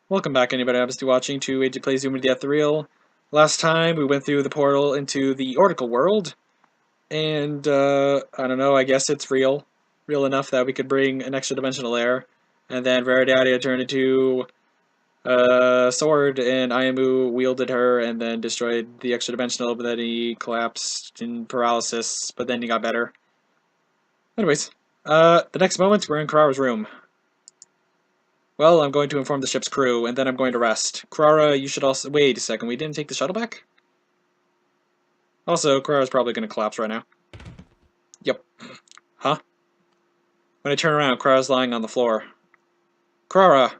Welcome back, anybody happens to be watching, to AJ Plays Yumina the Ethereal. Last time, we went through the portal into the Oracle world, and, I don't know, I guess it's real. Real enough that we could bring an extra dimensional layer. And then Veridadia turned into a sword, and Ayamu wielded her, and then destroyed the extra dimensional, but then he collapsed in paralysis, but then he got better. Anyways, the next moment, we're in Kirara's room. Well, I'm going to inform the ship's crew, and then I'm going to rest. Kirara, you should also— wait a second, we didn't take the shuttle back? Also, Kirara's probably going to collapse right now. Yep. Huh? When I turn around, Kirara's lying on the floor. Kirara!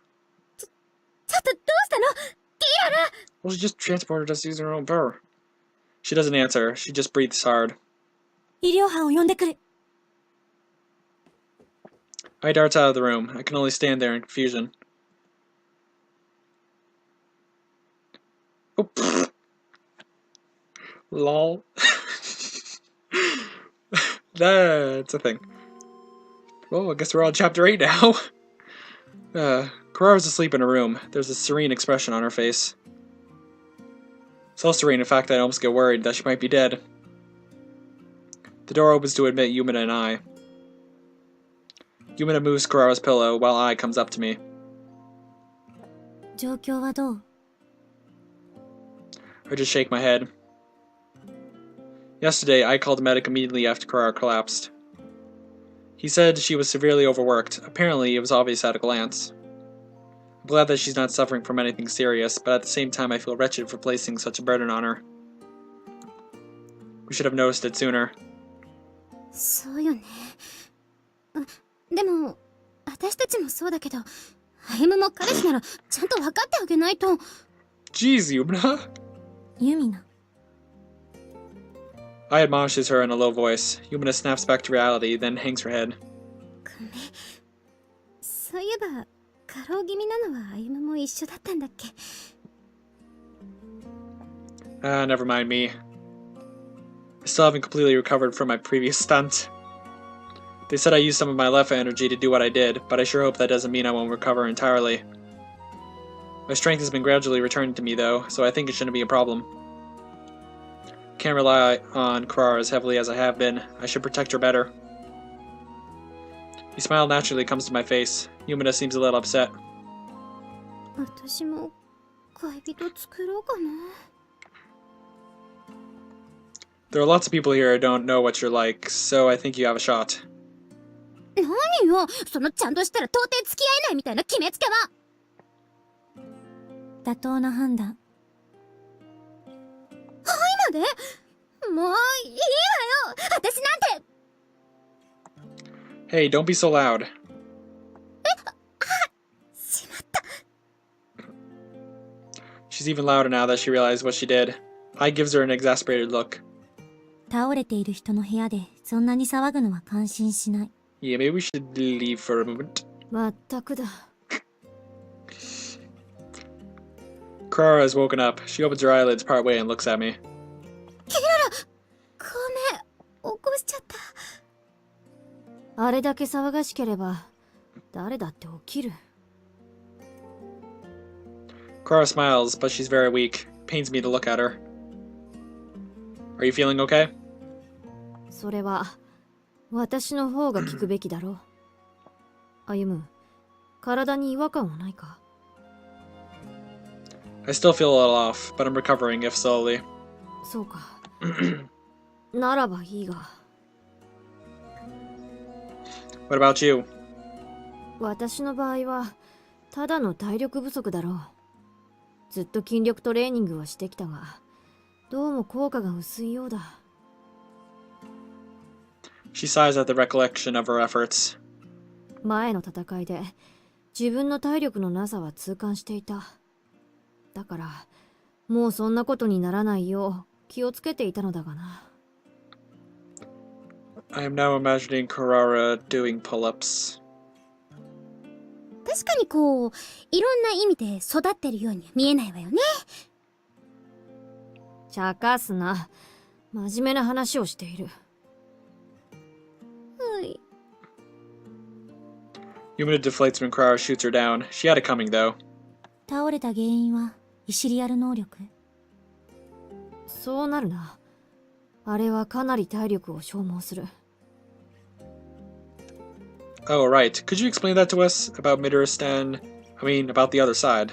Well, she just transported us using her own power. She doesn't answer. She just breathes hard. I darts out of the room. I can only stand there in confusion. Oh, pfft. Lol. That's a thing. Well, I guess we're on chapter 8 now. Kirara's asleep in her room. There's a serene expression on her face. So serene, in fact, I almost get worried that she might be dead. The door opens to admit Yumina and I. Yumina moves Kirara's pillow while I comes up to me. I just shake my head. Yesterday, I called a medic immediately after Kirara collapsed. He said she was severely overworked. Apparently, it was obvious at a glance. I'm glad that she's not suffering from anything serious, but at the same time I feel wretched for placing such a burden on her. We should have noticed it sooner. Jeez, Yumina! Yumina. I admonishes her in a low voice. Yumina snaps back to reality, then hangs her head. Never mind me. I still haven't completely recovered from my previous stunt. They said I used some of my left energy to do what I did, but I sure hope that doesn't mean I won't recover entirely. My strength has been gradually returning to me, though, so I think it shouldn't be a problem. Can't rely on Kirara as heavily as I have been. I should protect her better. His smile naturally comes to my face. Yumina seems a little upset. There are lots of people here who don't know what you're like, so I think you have a shot. Hey, don't be so loud. She's even louder now that she realized what she did. I gives her an exasperated look. Yeah, maybe we should leave for a moment. Kirara has woken up. She opens her eyelids partway and looks at me. Kirara smiles, but she's very weak. Pains me to look at her. Are you feeling okay? I still feel a little off, but I'm recovering, if slowly. What about you? She sighs at the recollection of her efforts. I am now imagining Kirara doing pull-ups. Yumina deflates when Kirara shoots her down. She had it coming, though. 倒れた原因はイシリアル能力。そうなるな。あれはかなり体力を消耗する。Oh, right. Could you explain that to us about Midorstan? I mean, about the other side.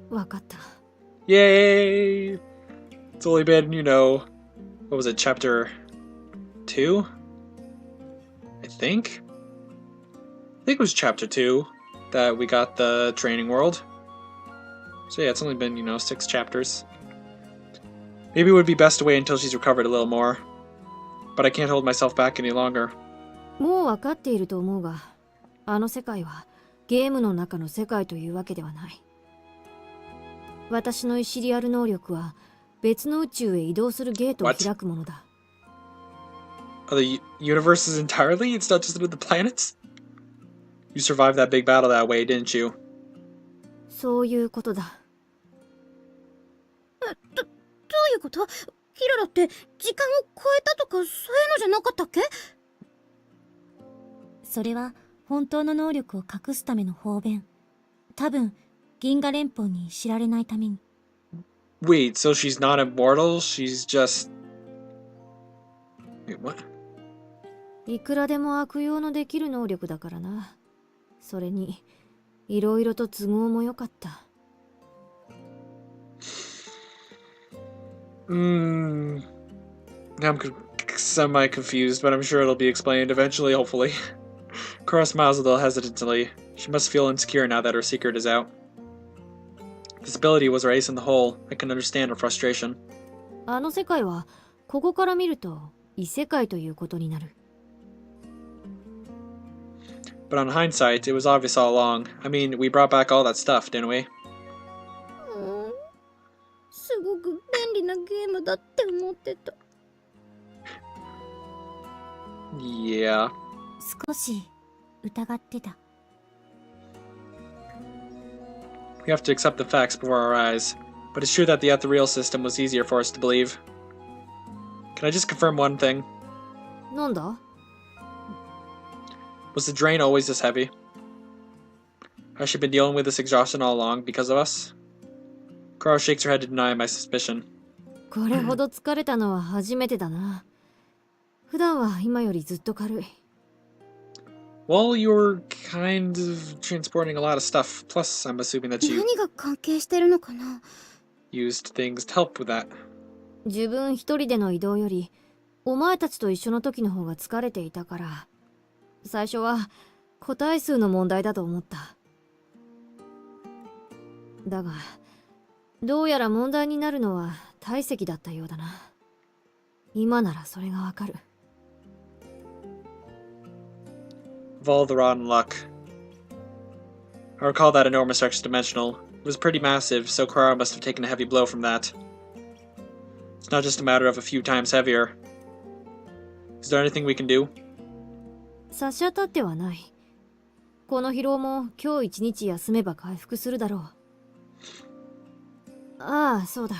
わかった。Yay! It's only been, what was it, chapter 2? I think? I think it was chapter 2 that we got the training world. So yeah, it's only been, 6 chapters. Maybe it would be best to wait until she's recovered a little more. But I can't hold myself back any longer. もうわかっていると思うが、あの世界はゲームの中の世界というわけではない。私のイシリアル能力は別の宇宙へ移動するゲートを開くものだ。Other universes entirely? It's not just with the planets? You survived that big battle that way, didn't you? そういうことだ。どういうこと？キララって時間を超えたとかそういうのじゃなかったっけ？それは本当の能力を隠すための方便。多分銀河連邦に知られないために。Wait, so she's not immortal? She's just... Wait, what? いくらでも悪用のできる能力だからな。それに、いろいろと都合も良かった。I'm semi-confused, but I'm sure it'll be explained eventually, hopefully. Kirara smiles a little hesitantly. She must feel insecure now that her secret is out. This ability was her ace in the hole. I can understand her frustration. あの世界は、ここから見ると、異世界ということになる。But on hindsight, it was obvious all along. I mean, we brought back all that stuff, didn't we? すごく便利なゲームだって思ってた。Yeah. 少し疑ってた。We have to accept the facts before our eyes. But it's true that the Ethereal system was easier for us to believe. Can I just confirm one thing? なんだ？ Was the drain always this heavy? Has she been dealing with this exhaustion all along because of us? Kirara shakes her head to deny my suspicion. これほど疲れたのは初めてだな。普段は今よりずっと軽い。Well, you were kind of transporting a lot of stuff. Plus, I'm assuming that you 何が関係してるのかな？ used things to help with that. 自分一人での移動より、お前たちと一緒の時の方が疲れていたから、最初は個体数の問題だと思った。だが、どうやら問題になるのは体積だったようだな。今ならそれがわかる。Of all the rotten luck. I recall that enormous extra-dimensional. It was pretty massive, so Kirara must have taken a heavy blow from that. It's not just a matter of a few times heavier. Is there anything we can do? 差し当たってはない。この疲労も今日一日休めば回復するだろう。ああ、そうだ。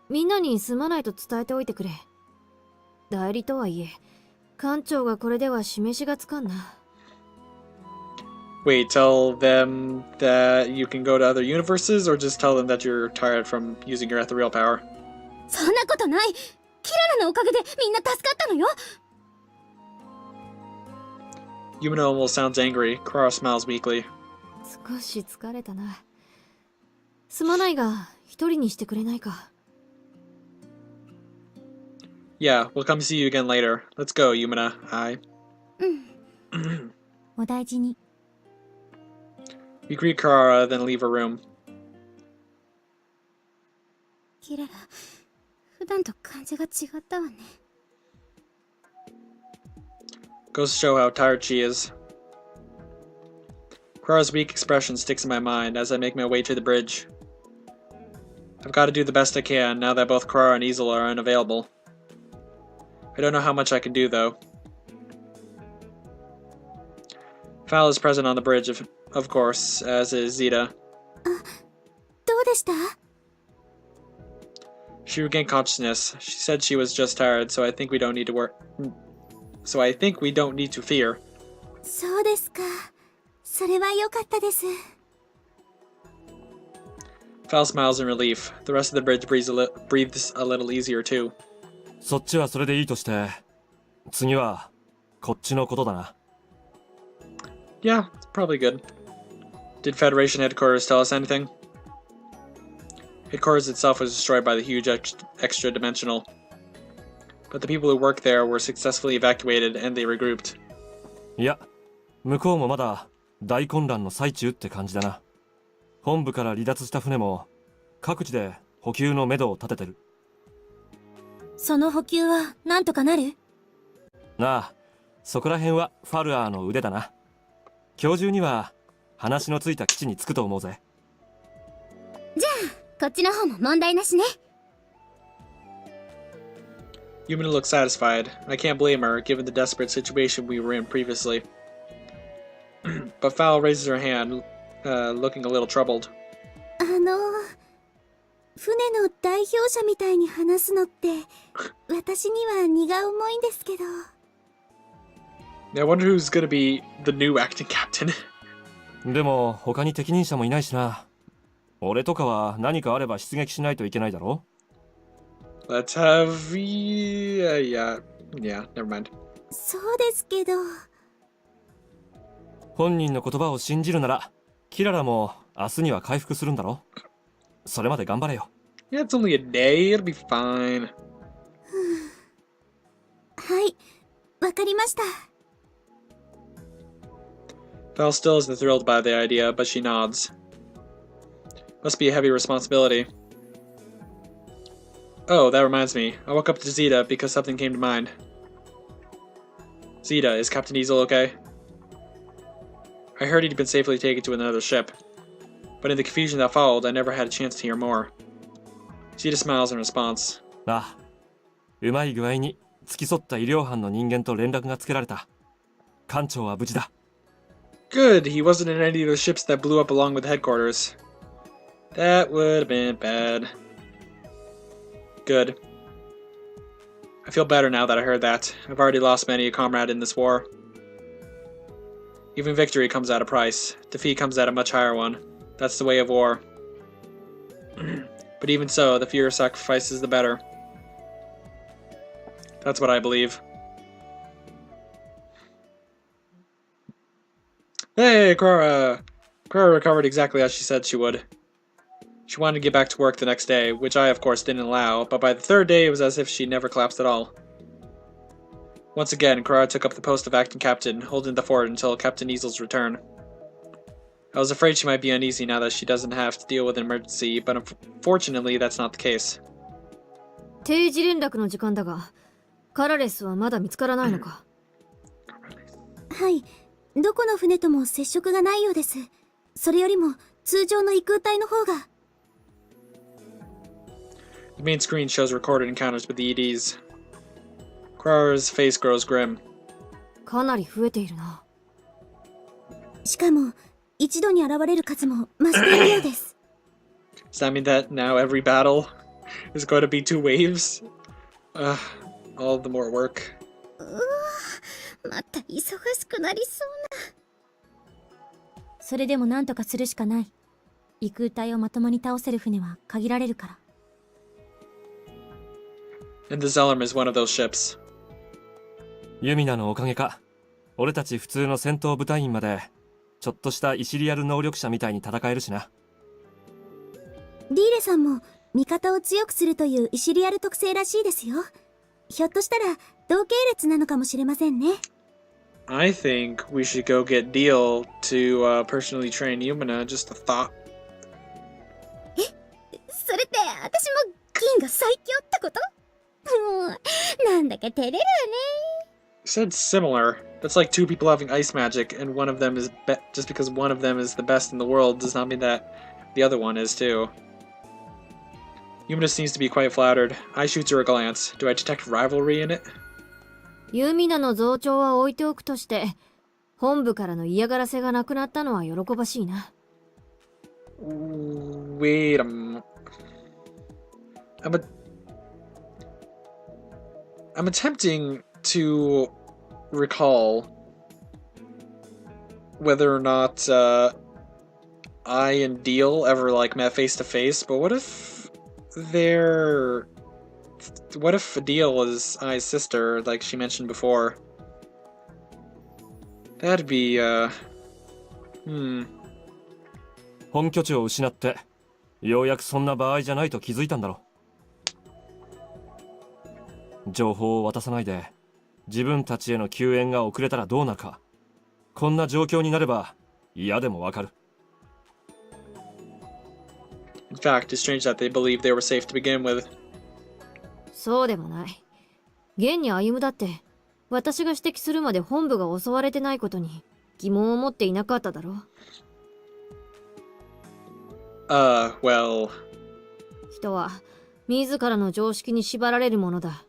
みんなにすまないと伝えておいてくれ。代理とはいえ、館長がこれでは示しがつかんな。Wait, tell them that you can go to other universes, or just tell them that you're tired from using your ethereal power? そんなことない。キララのおかげでみんな助かったのよ。Yumina almost sounds angry. Kirara smiles weakly. 少し疲れたな。すまないが、一人にしてくれないか。Yeah, we'll come see you again later. Let's go, Yumina. Hi. お大事に。We greet Kirara, then leave her room. キララ、普段と感じが違ったわね。Goes to show how tired she is. Kirara's weak expression sticks in my mind as I make my way to the bridge. I've got to do the best I can now that both Kirara and Easel are unavailable. I don't know how much I can do, though. Val is present on the bridge, of course, as is Zeta. どうでした？ She regained consciousness. She said she was just tired, so I think we don't need to fear. そうですか。それは良かったです。Val smiles in relief. The rest of the bridge breathes a little easier too. そっちはそれでいいとして、次はこっちのことだな。Yeah, it's probably good. Did Federation headquarters tell us anything? Headquarters itself was destroyed by the huge extra-dimensional. But the people who worked there were successfully evacuated and they regrouped. いや、向こうもまだ大混乱の最中って感じだな。本部から離脱した船も各地で補給のめどを立ててる。その補給はなんとかなる？なあ、そこら辺はファルアーの腕だな。今日中には話のついた基地に着くと思うぜ。じゃあこっちの方も問題なしね。Yumina looks satisfied. I can't blame her, given the desperate situation we were in previously. But Fowl raises her hand, looking a little troubled. 船の代表者みたいに話すのって私には荷が重いんですけど。I wonder who's gonna be the new acting captain. でも他に適任者もいないしな。俺とかは何かあれば出撃しないといけないだろ。Let's have... yeah, never mind. そうですけど。本人の言葉を信じるなら、キララも明日には回復するんだろ。それまで頑張れよ。Yeah, it's only a day. It'll be fine. はい、わかりました。Val still isn't thrilled by the idea, but she nods. Must be a heavy responsibility. Oh, that reminds me. I woke up to Zeta because something came to mind. Zeta, is Captain Easel okay? I heard he'd been safely taken to another ship. But in the confusion that followed, I never had a chance to hear more. Zeta smiles in response. ああ、うまい具合に付き添った医療班の人間と連絡がつけられた。艦長は無事だ。Good, he wasn't in any of the ships that blew up along with headquarters. That would have been bad. Good. I feel better now that I heard that. I've already lost many a comrade in this war. Even victory comes at a price. Defeat comes at a much higher one. That's the way of war. But even so, the fewer sacrifices, the better. That's what I believe. Hey, Kirara! Kirara recovered exactly as she said she would. She wanted to get back to work the next day, which I of course didn't allow, but by the third day it was as if she never collapsed at all. Once again, Kirara took up the post of acting captain, holding the fort until Captain Easel's return. I was afraid she might be uneasy now that she doesn't have to deal with an emergency, but unfortunately that's not the case. 定時連絡の時間だが、カラレスはまだ見つからないのか。はい、どこの船とも接触がないようです。それよりも通常の異空隊の方が。The main screen shows recorded encounters with the EDs. Kirara's face grows grim. かなり増えているな。しかも一度に現れる数も増しているようです。Does that mean that now every battle is going to be 2 waves? All the more work. また忙しくなりそうな。それでも何とかするしかない。異空隊をまともに倒せる船は限られるから。And the Zellerm is one of those ships. ユミナのおかげか。俺たち普通の戦闘部隊員までちょっとしたイシリアル能力者みたいに戦えるしな。リーレさんも味方を強くするというイシリアル特性らしいですよ。ひょっとしたら同系列なのかもしれませんね。I think we should go get Deal to personally train Yumina. Just a thought. それって私も銀が最強ってこと？もうなんだか照れるわね。You said similar. That's like 2 people having ice magic, and one of them is just because one of them is the best in the world does not mean that the other one is too. Yumina seems to be quite flattered. I shoot her a glance. Do I detect rivalry in it? ユミナの増長は置いておくとして、本部からの嫌がらせがなくなったのは喜ばしいな。Wait a minute. I'm attempting to recall whether or not I and Deal ever like met face to face, but what if they're... What if Deal is Ai's sister, like she mentioned before? That'd be, 本拠地を失って、ようやくそんな場合じゃないと気づいたんだろ。情報を渡さないで、自分たちへの救援が遅れたらどうなるか。こんな状況になれば、嫌でもわかる。In fact, it's strange that they believed they were safe to begin with. そうでもない。現に歩だって、私が指摘するまで本部が襲われてないことに疑問を持っていなかっただろ。Well... 人は自らの常識に縛られるものだ。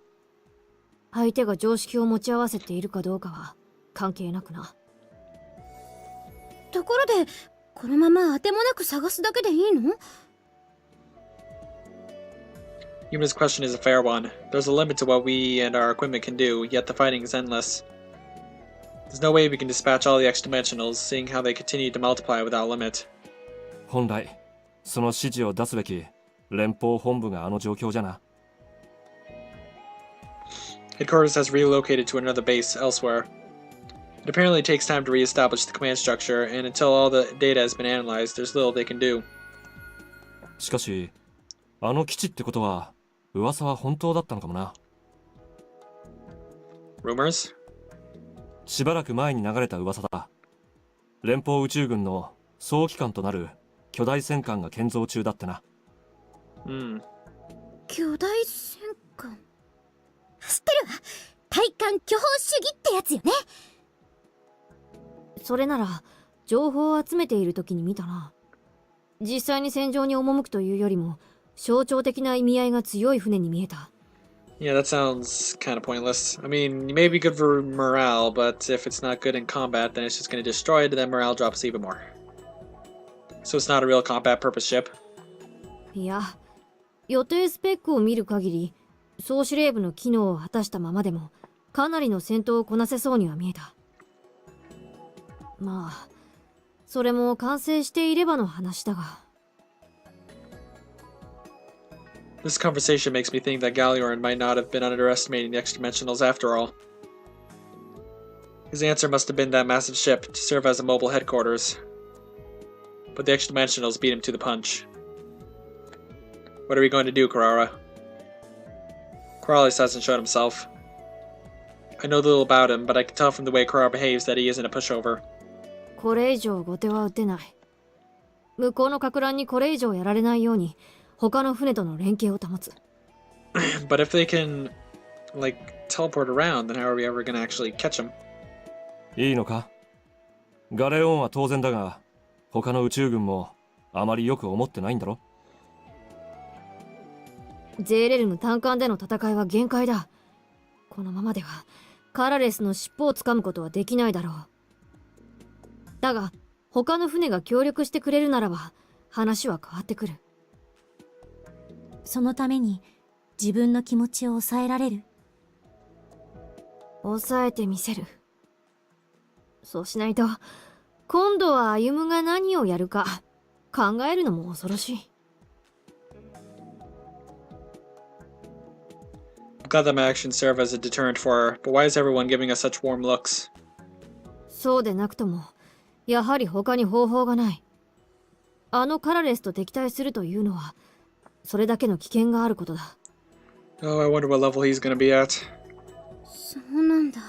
相手が常識を持ち合わせているかどうかは関係なくな。ところで、このまま当てもなく探すだけでいいの？ Yumina's question is a fair one. There's a limit to what we and our equipment can do, yet the fighting is endless. There's no way we can dispatch all the X-Dimensionals, seeing how they continue to multiply without limit. 本来、その指示を出すべき連邦本部があの状況じゃな。Headquarters has relocated to another base elsewhere. It apparently takes time to re-establish the command structure, and until all the data has been analyzed, there's little they can do. しかし、あの基地ってことは、噂は本当だったのかもな。Rumors? しばらく前に流れた噂だ。連邦宇宙軍の総機関となる巨大戦艦が建造中だってな。巨大戦艦。知ってるわ。対艦巨砲主義ってやつよね。それなら情報を集めている時に見たな。実際に戦場に赴くというよりも象徴的な意味合いが強い船に見えた。Yeah, that sounds kind of pointless. I mean, it may be good for morale, but if it's not good in combat, then it's just going to destroy it, and then morale drops even more. So it's not a real combat purpose ship? いや、予定スペックを見る限り、総司令部の機能を果たしたままでも、かなりの戦闘をこなせそうには見えた。まあ、それも完成していればの話だが。This conversation makes me think that Galliorn might not have been underestimating the X-Dimensionals after all. His answer must have been that massive ship to serve as a mobile headquarters. But the X-Dimensionals beat him to the punch. What are we going to do, Kirara? Corrales hasn't shown himself. I know little about him, but I can tell from the way Kirara behaves that he isn't a pushover. これ以上後手は打てない。向こうの撹乱にこれ以上やられないように、他の船との連携を保つ。But if they can, like, teleport around, then how are we ever gonna actually catch them? いいのか？ガレオンは当然だが、他の宇宙軍もあまりよく思ってないんだろ？ゼーレルの単艦での戦いは限界だ。このままではカラレスの尻尾をつかむことはできないだろう。だが他の船が協力してくれるならば話は変わってくる。そのために自分の気持ちを抑えられる。抑えてみせる。そうしないと今度は歩が何をやるか考えるのも恐ろしい。I'm glad that my actions serve as a deterrent for her, but why is everyone giving us such warm looks? そうでなくともやはり他に方法がない。あのカラレスと敵対するというのはそれだけの危険があることだ。Oh, I wonder what level he's gonna be at. そうなんだ。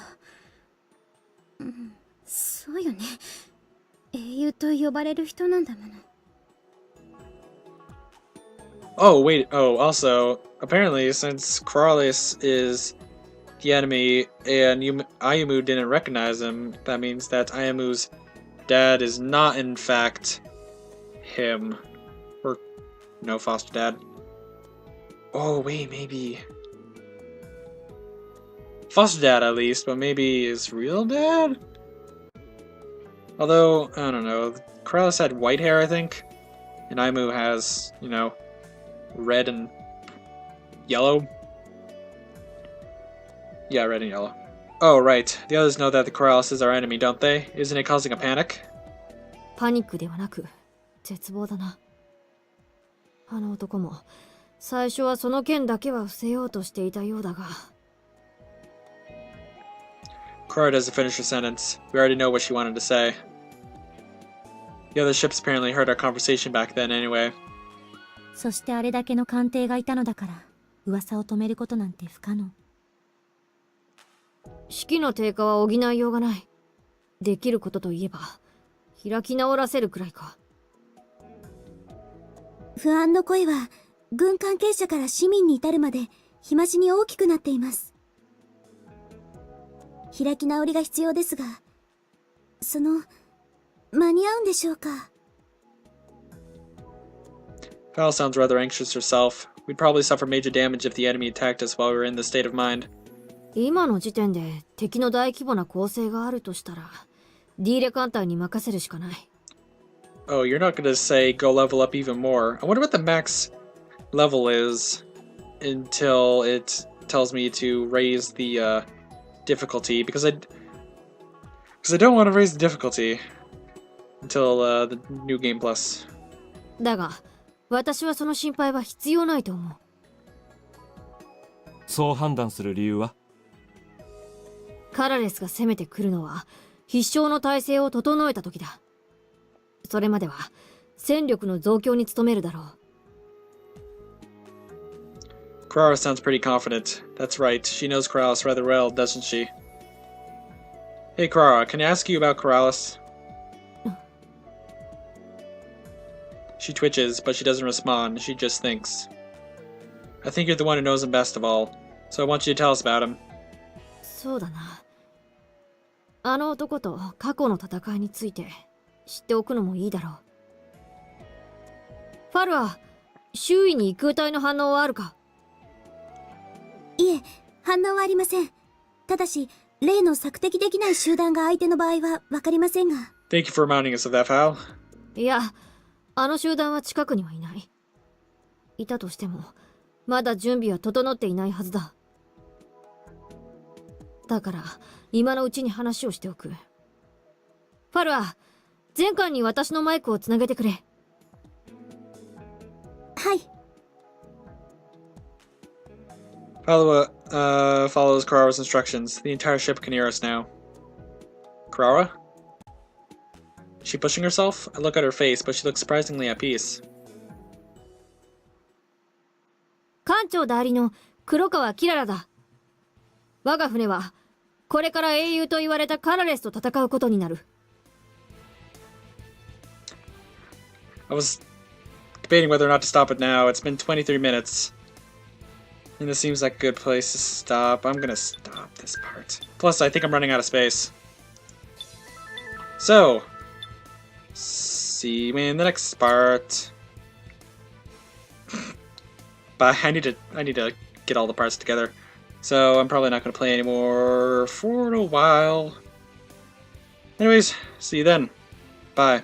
そうよね。英雄と呼ばれる人なんだもの。Oh, wait. Oh, also, apparently, since Corrales is the enemy and Ayumu didn't recognize him, that means that Ayumu's dad is not, in fact, him. Or, no, foster dad. Oh, wait, maybe... Foster dad, at least, but maybe his real dad? Although, I don't know. Corrales had white hair, I think. And Ayumu has, you know, red and yellow? Yeah, red and yellow. Oh, right. The others know that the Corrales is our enemy, don't they? Isn't it causing a panic? パニックではなく絶望だな。あの男も最初はその件だけは伏せようとしていたようだが。Kirara doesn't finish her sentence. We already know what she wanted to say. The other ships apparently heard our conversation back then anyway. そしてあれだけの艦艇がいたのだから噂を止めることなんて不可能。士気の低下は補いようがない。できることといえば開き直らせるくらいか。不安の声は軍関係者から市民に至るまで日増しに大きくなっています。開き直りが必要ですが、間に合うんでしょうか。Val sounds rather anxious herself. We'd probably suffer major damage if the enemy attacked us while we were in this state of mind. 今の時点で敵の大規模な攻勢があるとしたら、ディーレ艦隊に任せるしかない。Oh, you're not gonna say go level up even more. I wonder what the max level is until it tells me to raise the difficulty, because I don't want to raise the difficulty until the new game plus. だが、私はその心配は必要ないと思う。そう判断する理由は？カラレスが攻めてくるのは必勝の体制を整えた時だ。それまでは戦力の増強に努めるだろう。Kirara sounds pretty confident. That's right. She knows Corrales rather well, doesn't she? Hey Kirara, can I ask you about Corrales? She twitches, but she doesn't respond. She just thinks. I think you're the one who knows him best of all, so I want you to tell us about him. そうだな。あの男と過去の戦いについて知っておくのもいいだろう。ファルは周囲に空隊の反応はあるか？いえ、反応はありません。ただし、例の索敵できない集団が相手の場合はわかりませんが。Thank you for reminding us of that, Val. いや、あの集団は近くにはいない。いたとしても、まだ準備は整っていないはずだ。だから、今のうちに話をしておく。ファルは、前回に私のマイクをつなげてくれ。はい。Follows Kirara's instructions. The entire ship can hear us now. Kirara? Is she pushing herself? I look at her face, but she looks surprisingly at peace. 艦長代理の黒川キララだ。我が船は、これから英雄と言われたカラレスと戦うことになる。I was debating whether or not to stop it now. It's been 23 minutes. And this seems like a good place to stop. I'm gonna stop this part. Plus, I think I'm running out of space. So, see you in the next part. But I need to get all the parts together. So I'm probably not gonna play anymore for a while. Anyways, see you then. Bye.